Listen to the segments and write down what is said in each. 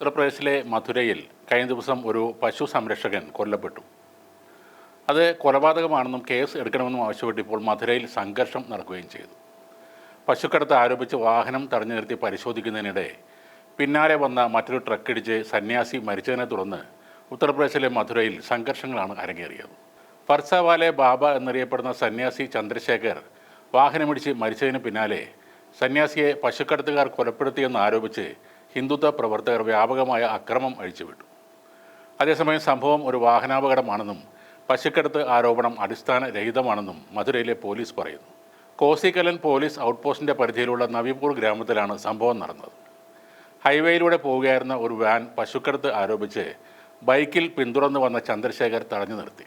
ഉത്തർപ്രദേശിലെ മഥുരയിൽ കഴിഞ്ഞ ദിവസം ഒരു പശു സംരക്ഷകൻ കൊല്ലപ്പെട്ടു. അത് കൊലപാതകമാണെന്നും കേസ് എടുക്കണമെന്നും ആവശ്യപ്പെട്ട് ഇപ്പോൾ മഥുരയിൽ സംഘർഷം നടക്കുകയും ചെയ്തു. പശുക്കടത്ത് ആരോപിച്ച് വാഹനം തടഞ്ഞു നിർത്തി പരിശോധിക്കുന്നതിനിടെ പിന്നാലെ വന്ന മറ്റൊരു ട്രക്കിടിച്ച് സന്യാസി മരിച്ചതിനെ തുടർന്ന് ഉത്തർപ്രദേശിലെ മഥുരയിൽ സംഘർഷങ്ങളാണ് അരങ്ങേറിയത്. ഫർസാവാലെ ബാബ എന്നറിയപ്പെടുന്ന സന്യാസി ചന്ദ്രശേഖർ വാഹനമിടിച്ച് മരിച്ചതിന് പിന്നാലെ സന്യാസിയെ പശുക്കടത്തുകാർ കൊലപ്പെടുത്തിയെന്ന് ആരോപിച്ച് ഹിന്ദുത്വ പ്രവർത്തകർ വ്യാപകമായ അക്രമം അഴിച്ചുവിട്ടു. അതേസമയം സംഭവം ഒരു വാഹനാപകടമാണെന്നും പശുക്കടത്ത് ആരോപണം അടിസ്ഥാനരഹിതമാണെന്നും മധുരയിലെ പോലീസ് പറയുന്നു. കോസിക്കലൻ പോലീസ് ഔട്ട്പോസ്റ്റിൻ്റെ പരിധിയിലുള്ള നവിപൂർ ഗ്രാമത്തിലാണ് സംഭവം നടന്നത്. ഹൈവേയിലൂടെ പോവുകയായിരുന്ന ഒരു വാൻ പശുക്കടത്ത് ആരോപിച്ച് ബൈക്കിൽ പിന്തുടർന്നു വന്ന ചന്ദ്രശേഖർ തടഞ്ഞു നിർത്തി.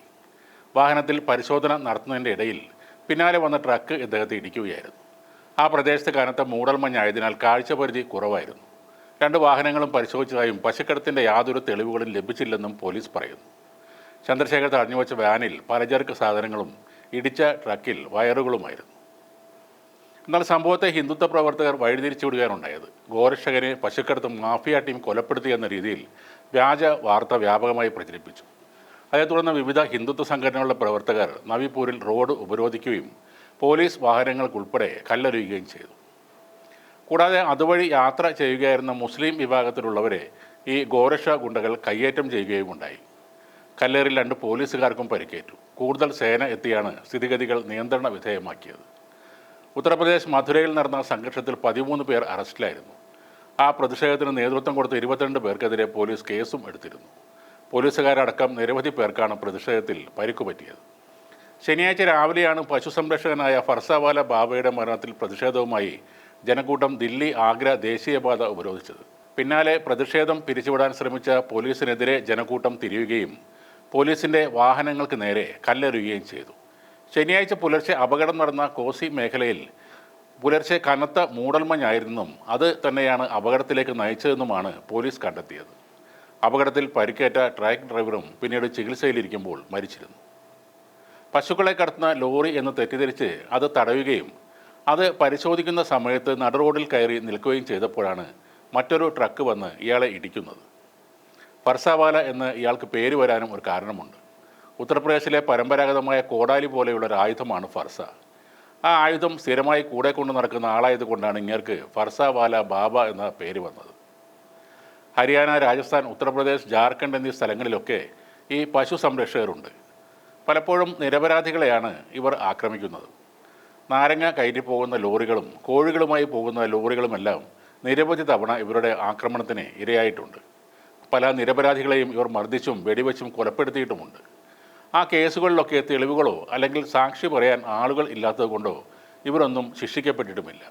വാഹനത്തിൽ പരിശോധന നടത്തുന്നതിൻ്റെ ഇടയിൽ പിന്നാലെ വന്ന ട്രക്ക് ഇദ്ദേഹത്തെ ഇടിക്കുകയായിരുന്നു. ആ പ്രദേശത്ത് കനത്ത മൂടൽമഞ്ഞായതിനാൽ കാഴ്ചപരിധി കുറവായിരുന്നു. 2 വാഹനങ്ങളും പരിശോധിച്ചതായും പശുക്കടത്തിൻ്റെ യാതൊരു തെളിവുകളും ലഭിച്ചില്ലെന്നും പോലീസ് പറയുന്നു. ചന്ദ്രശേഖർ തടഞ്ഞുവച്ച വാനിൽ പലചരക്ക് സാധനങ്ങളും ഇടിച്ച ട്രക്കിൽ വയറുകളുമായിരുന്നു. എന്നാൽ സംഭവത്തെ ഹിന്ദുത്വ പ്രവർത്തകർ വഴിതിരിച്ചുവിടുകയാണുണ്ടായത്. ഗോരക്ഷകനെ പശുക്കടത്ത് മാഫിയ ടീം കൊലപ്പെടുത്തിയെന്ന രീതിയിൽ വ്യാജ വാർത്ത വ്യാപകമായി പ്രചരിപ്പിച്ചു. അതേ തുടർന്ന് വിവിധ ഹിന്ദുത്വ സംഘടനകളുടെ പ്രവർത്തകർ നവിപൂരിൽ റോഡ് ഉപരോധിക്കുകയും പോലീസ് വാഹനങ്ങൾക്കുൾപ്പെടെ കല്ലെറിയുകയും ചെയ്തു. കൂടാതെ അതുവഴി യാത്ര ചെയ്യുകയായിരുന്ന മുസ്ലിം വിഭാഗത്തിലുള്ളവരെ ഈ ഗോരക്ഷ ഗുണ്ടകൾ കയ്യേറ്റം ചെയ്യുകയും ഉണ്ടായി. കല്ലേറിൽ 2 പോലീസുകാർക്കും പരിക്കേറ്റു. കൂടുതൽ സേന എത്തിയാണ് സ്ഥിതിഗതികൾ നിയന്ത്രണ വിധേയമാക്കിയത്. ഉത്തർപ്രദേശ് മഥുരയിൽ നടന്ന സംഘർഷത്തിൽ 13 പേർ അറസ്റ്റിലായിരുന്നു. ആ പ്രതിഷേധത്തിന് നേതൃത്വം കൊടുത്ത 22 പേർക്കെതിരെ പോലീസ് കേസും എടുത്തിരുന്നു. പോലീസുകാരടക്കം നിരവധി പേർക്കാണ് പ്രതിഷേധത്തിൽ പരിക്കുപറ്റിയത്. ശനിയാഴ്ച രാവിലെയാണ് പശു സംരക്ഷകനായ ഫർസാവാല ബാബയുടെ മരണത്തിൽ പ്രതിഷേധവുമായി ജനക്കൂട്ടം ദില്ലി ആഗ്ര ദേശീയപാത ഉപരോധിച്ചത്. പിന്നാലെ പ്രതിഷേധം പിരിച്ചുവിടാൻ ശ്രമിച്ച പോലീസിനെതിരെ ജനക്കൂട്ടം തിരിയുകയും പോലീസിൻ്റെ വാഹനങ്ങൾക്ക് നേരെ കല്ലെറിയുകയും ചെയ്തു. ശനിയാഴ്ച പുലർച്ചെ അപകടം നടന്ന കോസി മേഖലയിൽ പുലർച്ചെ കനത്ത മൂടൽമഞ്ഞായിരുന്നെന്നും അത് തന്നെയാണ് അപകടത്തിലേക്ക് നയിച്ചതെന്നുമാണ് പോലീസ് കണ്ടെത്തിയത്. അപകടത്തിൽ പരിക്കേറ്റ ട്രക്ക് ഡ്രൈവറും പിന്നീട് ചികിത്സയിലിരിക്കുമ്പോൾ മരിച്ചിരുന്നു. പശുക്കളെ കടത്തുന്ന ലോറി എന്ന് തെറ്റിദ്ധരിച്ച് അത് തടയുകയും അത് പരിശോധിക്കുന്ന സമയത്ത് നടുറോഡിൽ കയറി നിൽക്കുകയും ചെയ്തപ്പോഴാണ് മറ്റൊരു ട്രക്ക് വന്ന് ഇയാളെ ഇടിക്കുന്നത്. ഫർസാവാല എന്ന് ഇയാൾക്ക് പേര് വരാനും ഒരു കാരണമുണ്ട്. ഉത്തർപ്രദേശിലെ പരമ്പരാഗതമായ കോടാലി പോലെയുള്ള ഒരു ആയുധമാണ് ഫർസ. ആ ആയുധം സ്ഥിരമായി കൂടെ കൊണ്ട് നടക്കുന്ന ആളായതുകൊണ്ടാണ് ഇങ്ങേർക്ക് ഫർസാവാല ബാബ എന്ന പേര് വന്നത്. ഹരിയാന, രാജസ്ഥാൻ, ഉത്തർപ്രദേശ്, ജാർഖണ്ഡ് എന്നീ സ്ഥലങ്ങളിലൊക്കെ ഈ പശു സംരക്ഷകരുണ്ട്. പലപ്പോഴും നിരപരാധികളെയാണ് ഇവർ ആക്രമിക്കുന്നത്. നാരങ്ങ കയറ്റി പോകുന്ന ലോറികളും കോഴികളുമായി പോകുന്ന ലോറികളുമെല്ലാം നിരവധി തവണ ഇവരുടെ ആക്രമണത്തിന് ഇരയായിട്ടുണ്ട്. പല നിരപരാധികളെയും ഇവർ മർദ്ദിച്ചും വെടിവെച്ചും കൊലപ്പെടുത്തിയിട്ടുമുണ്ട്. ആ കേസുകളിലൊക്കെ തെളിവുകളോ അല്ലെങ്കിൽ സാക്ഷി പറയാൻ ആളുകൾ ഇല്ലാത്തതുകൊണ്ടോ ഇവരൊന്നും ശിക്ഷിക്കപ്പെട്ടിട്ടുമില്ല.